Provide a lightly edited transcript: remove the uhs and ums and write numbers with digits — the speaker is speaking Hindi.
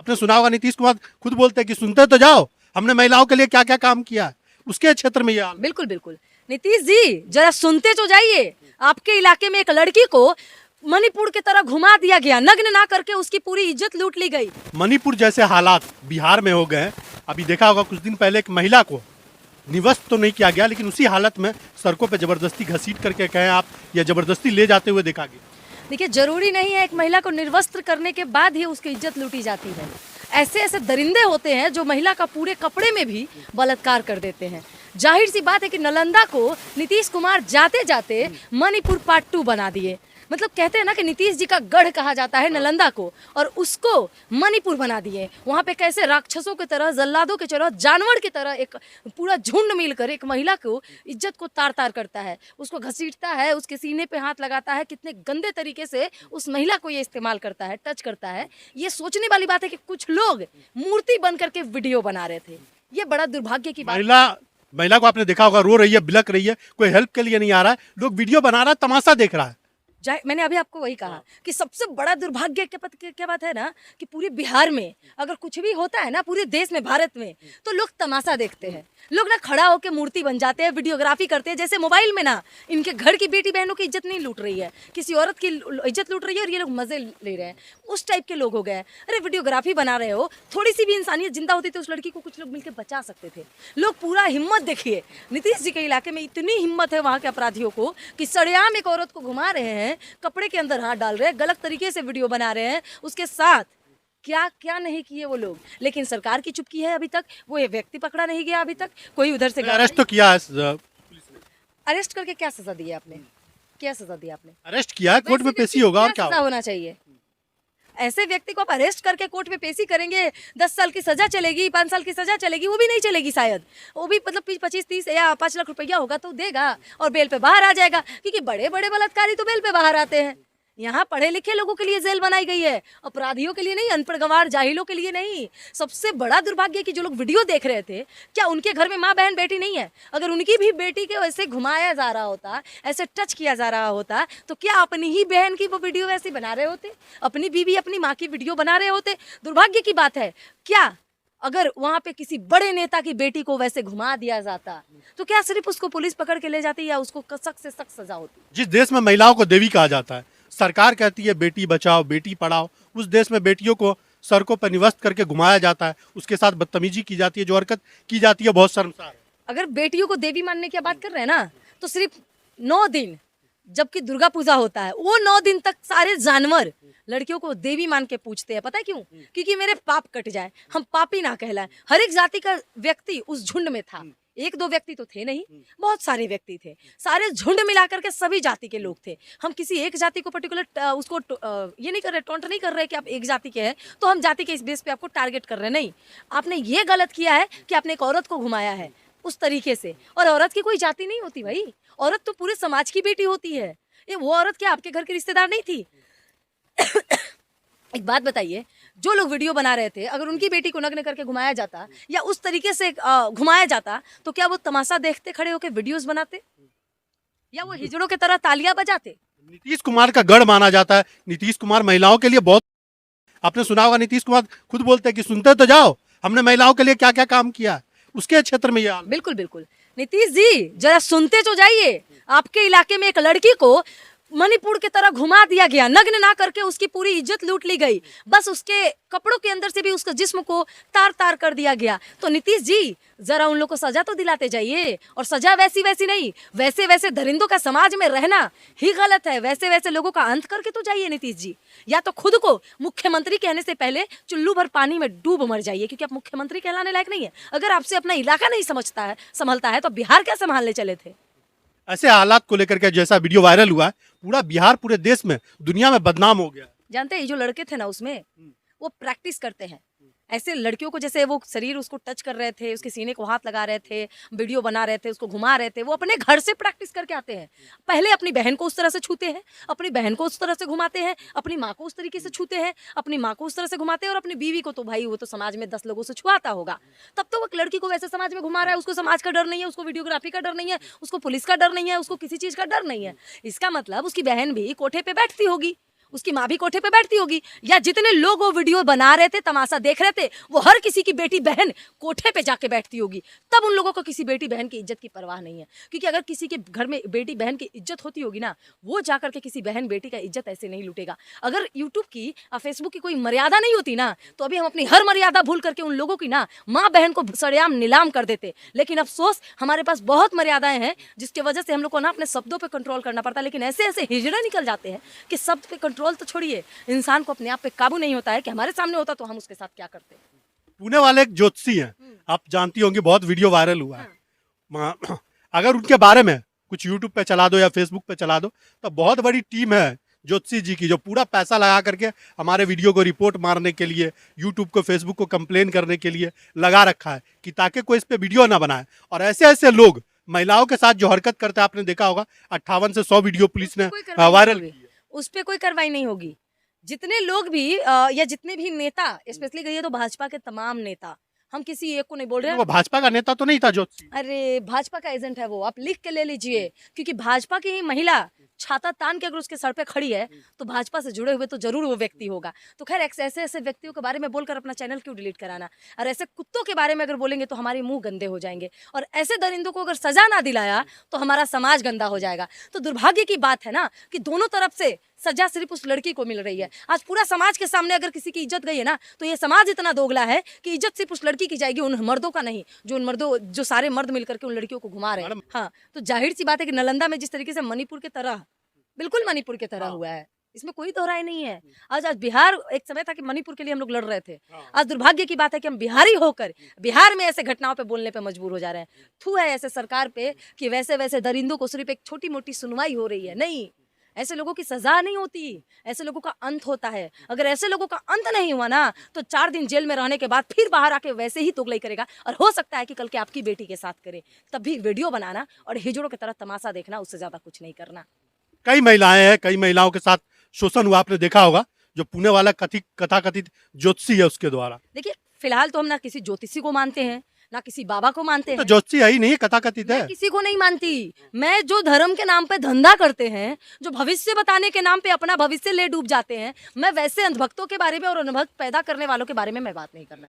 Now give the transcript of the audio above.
आपने सुना होगा नीतीश कुमार खुद बोलते हैं कि सुनते तो जाओ, हमने महिलाओं के लिए क्या क्या काम किया है, उसके क्षेत्र में ये हाल। बिल्कुल बिल्कुल। नीतीश जी जरा सुनते तो जाइए। आपके इलाके में एक लड़की को मणिपुर की तरह घुमा दिया गया, नग्न ना करके उसकी पूरी इज्जत लूट ली गई। मणिपुर जैसे हालात बिहार में हो गए हैं। अभी देखा होगा कुछ दिन पहले एक महिला को निवस्त तो नहीं किया गया, लेकिन उसी हालत में सड़कों पर जबरदस्ती घसीट करके कहें आप या जबरदस्ती ले जाते हुए देखा गया। देखिए, जरूरी नहीं है एक महिला को निर्वस्त्र करने के बाद ही उसकी इज्जत लूटी जाती है। ऐसे ऐसे दरिंदे होते हैं जो महिला का पूरे कपड़े में भी बलात्कार कर देते हैं। जाहिर सी बात है कि नालंदा को नीतीश कुमार जाते जाते मणिपुर पार्ट 2 बना दिए। मतलब कहते हैं ना कि नीतीश जी का गढ़ कहा जाता है नालंदा को, और उसको मणिपुर बना दिए। वहाँ पे कैसे राक्षसों की तरह, जल्लादों की तरह, जानवर की तरह एक पूरा झुंड मिलकर एक महिला को इज्जत को तार तार करता है, उसको घसीटता है, उसके सीने पे हाथ लगाता है। कितने गंदे तरीके से उस महिला को ये इस्तेमाल करता है, टच करता है। ये सोचने वाली बात है कि कुछ लोग मूर्ति बन करके वीडियो बना रहे थे। ये बड़ा दुर्भाग्य की बात। महिला को आपने देखा होगा, रो रही है, बिलक रही है, कोई हेल्प के लिए नहीं आ रहा है, लोग वीडियो बना रहा है, तमाशा देख रहा है। मैंने अभी आपको वही कहा कि सबसे बड़ा दुर्भाग्य क्या बात है ना कि पूरे बिहार में अगर कुछ भी होता है ना, पूरे देश में, भारत में, तो लोग तमाशा देखते हैं। लोग ना खड़ा होकर मूर्ति बन जाते हैं, वीडियोग्राफी करते हैं। जैसे मोबाइल में ना इनके घर की बेटी बहनों की इज्जत नहीं लूट रही है, किसी औरत की इज्जत लूट रही है और ये लोग मजे ले रहे हैं। उस टाइप के लोग हो गए। अरे वीडियोग्राफी बना रहे हो, थोड़ी सी भी इंसानियत जिंदा होती तो उस लड़की को कुछ लोग मिलकर बचा सकते थे। लोग पूरा हिम्मत देखिए, नीतीश जी के इलाके में इतनी हिम्मत है वहाँ के अपराधियों को कि सरेआम एक औरत को घुमा रहे हैं, कपड़े के अंदर हाथ डाल रहे हैं, गलत तरीके से वीडियो बना रहे हैं। उसके साथ क्या क्या नहीं किए वो लोग, लेकिन सरकार की चुप्पी है। अभी तक वो ये व्यक्ति पकड़ा नहीं गया, अभी तक कोई उधर से अरेस्ट तो किया है पुलिस ने। अरेस्ट करके क्या सजा दी आपने? क्या सजा दी आपने? अरेस्ट किया है, कोर्ट में पेशी होगा और क्या सजा होना चाहिए? ऐसे व्यक्ति को आप अरेस्ट करके कोर्ट में पेशी करेंगे, 10 साल की सजा चलेगी, 5 साल की सजा चलेगी, वो भी नहीं चलेगी शायद। वो भी मतलब 25-30 या 5 लाख रुपया होगा तो देगा और बेल पे बाहर आ जाएगा, क्योंकि बड़े बड़े बलात्कारी तो बेल पे बाहर आते हैं। यहाँ पढ़े लिखे लोगों के लिए जेल बनाई गई है, अपराधियों के लिए नहीं, अनपढ़ गंवार जाहिलों के लिए नहीं। सबसे बड़ा दुर्भाग्य कि जो लोग वीडियो देख रहे थे, क्या उनके घर में माँ बहन बेटी नहीं है? अगर उनकी भी बेटी के वैसे घुमाया जा रहा होता, ऐसे टच किया जा रहा होता, तो क्या अपनी ही बहन की वो वीडियो वैसे बना रहे होते? अपनी बीवी अपनी माँ की वीडियो बना रहे होते? दुर्भाग्य की बात है। क्या अगर वहाँ पे किसी बड़े नेता की बेटी को वैसे घुमा दिया जाता तो क्या सिर्फ उसको पुलिस पकड़ के ले जाती या उसको सख्त से सख्त सजा होती? जिस देश में महिलाओं को देवी कहा जाता है, सरकार कहती है बेटी बचाओ बेटी पढ़ाओ, उस देश में बेटियों को सड़कों पर निवस्त करके घुमाया जाता है, उसके साथ बदतमीजी की जाती है, जो हरकत की जाती है बहुत शर्मसार है। अगर बेटियों को देवी मानने की बात कर रहे हैं ना, तो सिर्फ 9 दिन जबकि दुर्गा पूजा होता है, वो 9 दिन तक सारे जानवर लड़कियों को देवी मान के पूछते हैं। पता है क्यों? क्योंकि मेरे पाप कट जाए, हम पापी ना कहलाए। हर एक जाति का व्यक्ति उस झुंड में था। 1-2 व्यक्ति तो थे नहीं, बहुत सारे व्यक्ति थे। सारे झुंड मिलाकर के सभी जाति के लोग थे। हम किसी एक जाति को पर्टिकुलर उसको ये नहीं कर रहे, टोंट नहीं कर रहे कि आप एक जाति के हैं तो हम जाति के इस बेस पे आपको टारगेट कर रहे। नहीं, आपने ये गलत किया है कि आपने एक औरत को घुमाया है उस तरीके से। और औरत की कोई जाति नहीं होती भाई, औरत तो पूरे समाज की बेटी होती है। ये वो औरत क्या आपके घर की रिश्तेदार नहीं थी? एक बात बताइए, जो लोग वीडियो बना रहे थे, अगर उनकी बेटी को नग्न करके घुमाया जाता या उस तरीके से घुमाया जाता, तो क्या वो तमाशा देखते खड़े होकर वीडियोस बनाते या वो हिजड़ों की तरह तालियां बजाते? नीतीश कुमार का गढ़ माना जाता है। नीतीश कुमार महिलाओं के लिए बहुत, आपने सुना होगा नीतीश कुमार खुद बोलते हैं कि सुनते तो जाओ, हमने महिलाओं के लिए क्या क्या काम किया है, उसके क्षेत्र में ये हाल। बिल्कुल बिल्कुल। नीतीश जी जरा सुनते तो जाइए। आपके इलाके में एक लड़की को मणिपुर की तरह घुमा दिया गया, नग्न ना करके उसकी पूरी इज्जत लूट ली गई। बस उसके कपड़ों के अंदर से भी उसके जिस्म को तार तार कर दिया गया। तो नीतीश जी जरा उन लोगों को सजा तो दिलाते जाइए, और सजा वैसी वैसी नहीं, वैसे वैसे दरिंदों का समाज में रहना ही गलत है। वैसे वैसे लोगों का अंत करके तो जाइए नीतीश जी। या तो खुद को मुख्यमंत्री कहने से पहले चुल्लू भर पानी में डूब मर जाइए, क्योंकि आप मुख्यमंत्री कहलाने लायक नहीं है। अगर आपसे अपना इलाका नहीं संभलता है तो बिहार क्या संभालने चले थे? ऐसे हालात को लेकर के जैसा वीडियो वायरल हुआ है, पूरा बिहार पूरे देश में, दुनिया में बदनाम हो गया। जानते हैं, ये जो लड़के थे ना उसमें, वो प्रैक्टिस करते हैं। ऐसे लड़कियों को जैसे वो शरीर उसको टच कर रहे थे, उसके सीने को हाथ लगा रहे थे, वीडियो बना रहे थे, उसको घुमा रहे थे, वो अपने घर से प्रैक्टिस करके आते हैं। पहले अपनी बहन को उस तरह से छूते हैं, अपनी बहन को उस तरह से घुमाते हैं, अपनी माँ को उस तरीके से छूते हैं, अपनी माँ को उस तरह से घुमाते हैं, और अपनी बीवी को तो भाई वो तो समाज में 10 लोगों से छुआता होगा। तब तो वो लड़की को वैसे समाज में घुमा रहा है, उसको समाज का डर नहीं है, उसको वीडियोग्राफी का डर नहीं है, उसको पुलिस का डर नहीं है, उसको किसी चीज़ का डर नहीं है। इसका मतलब उसकी बहन भी कोठे पर बैठती होगी, उसकी माँ भी कोठे पे बैठती होगी, या जितने लोग वो वीडियो बना रहे थे, तमाशा देख रहे थे, वो हर किसी की बेटी बहन कोठे पे जाके बैठती होगी। तब उन लोगों को किसी बेटी बहन की इज्जत की परवाह नहीं है, क्योंकि अगर किसी के घर में बेटी बहन की इज्जत होती होगी ना, वो जाकर के किसी बहन बेटी का इज्जत ऐसे नहीं लूटेगा। अगर यूट्यूब की और फेसबुक की कोई मर्यादा नहीं होती ना, तो अभी हम अपनी हर मर्यादा भूल करके उन लोगों की ना माँ बहन को सरेआम नीलाम कर देते। लेकिन अफसोस, हमारे पास बहुत मर्यादाएं हैं, जिसकी वजह से हम लोग को ना अपने शब्दों पे कंट्रोल करना पड़ता है। लेकिन ऐसे ऐसे हिजड़े निकल जाते हैं कि शब्द पे कंट्रोल तो छोड़िए, इंसान को अपने आप पे काबू नहीं होता है कि हमारे सामने होता तो हम उसके साथ क्या करते। पुणे वाले एक ज्योतिषी हैं, आप जानती होंगी, बहुत वीडियो वायरल हुआ है। अगर उनके बारे में कुछ यूट्यूब पे चला दो या फेसबुक पे चला दो, तो बहुत बड़ी टीम है ज्योतिषी जी की, जो पूरा पैसा लगा करके हमारे वीडियो को रिपोर्ट मारने के लिए, यूट्यूब को फेसबुक को कंप्लेन करने के लिए लगा रखा है कि ताकि कोई इस पे वीडियो ना बनाए। और ऐसे ऐसे लोग महिलाओं के साथ जो हरकत करते हैं, आपने देखा होगा 58 से 100 वीडियो पुलिस ने वायरल की है। उस पर कोई कार्रवाई नहीं होगी। जितने लोग भी या जितने भी नेता, स्पेशली कहिए तो भाजपा के तमाम नेता, हम किसी एक को नहीं बोल रहे वो भाजपा का नेता तो नहीं था ज्योतिषी? अरे भाजपा का एजेंट है वो, आप लिख के ले लीजिए, क्योंकि भाजपा की ही महिला छाता तान के अगर उसके सर पे खड़ी है तो भाजपा से जुड़े हुए तो जरूर वो व्यक्ति होगा। तो खैर ऐसे ऐसे व्यक्तियों के बारे में बोलकर अपना चैनल क्यों डिलीट कराना। और ऐसे कुत्तों के बारे में अगर बोलेंगे तो हमारे मुंह गंदे हो जाएंगे, और ऐसे दरिंदों को अगर सजा ना दिलाया तो हमारा समाज गंदा हो जाएगा। तो दुर्भाग्य की बात है ना कि दोनों तरफ से सजा सिर्फ उस लड़की को मिल रही है। आज पूरा समाज के सामने अगर किसी की इज्जत गई है ना, तो ये समाज इतना दोगला है कि इज्जत सिर्फ उस लड़की की जाएगी, उन मर्दों का नहीं, जो सारे मर्द मिलकर के उन लड़कियों को घुमा रहे हैं। हाँ, तो जाहिर सी बात है कि नालंदा में जिस तरीके से मणिपुर की तरह, बिल्कुल मणिपुर की तरह हुआ है, इसमें कोई दोहराई नहीं है। आज बिहार, एक समय था कि मणिपुर के लिए हम लोग लड़ रहे थे, आज दुर्भाग्य की बात है कि हम बिहारी होकर बिहार में ऐसे घटनाओं पे बोलने पे मजबूर हो जा रहे हैं। थू है ऐसे सरकार पे कि वैसे वैसे दरिंदों को सिर्फ एक छोटी मोटी सुनवाई हो रही है। नहीं, ऐसे लोगों की सजा नहीं होती, ऐसे लोगों का अंत होता है। अगर ऐसे लोगों का अंत नहीं हुआ ना, तो 4 दिन जेल में रहने के बाद फिर बाहर आके वैसे ही तुगलई करेगा, और हो सकता है कि कल के आपकी बेटी के साथ करे। तब भी वीडियो बनाना और हिजड़ों की तरह तमाशा देखना, उससे ज्यादा कुछ नहीं करना। कई महिलाएं हैं, कई महिलाओं के साथ शोषण हुआ, आपने देखा होगा, जो पुणे वाला कथाकथित ज्योतिषी है उसके द्वारा। देखिए, फिलहाल तो हम ना किसी ज्योतिषी को मानते हैं, ना किसी बाबा को मानते तो हैं। ज्योतिषी है ही नहीं, कथाकथित है। मैं किसी को नहीं मानती। मैं जो धर्म के नाम पे धंधा करते हैं, जो भविष्य बताने के नाम पे अपना भविष्य ले डूब जाते हैं, मैं वैसे अंधभक्तों के बारे में और अनुभक्त पैदा करने वालों के बारे में मैं बात नहीं करना।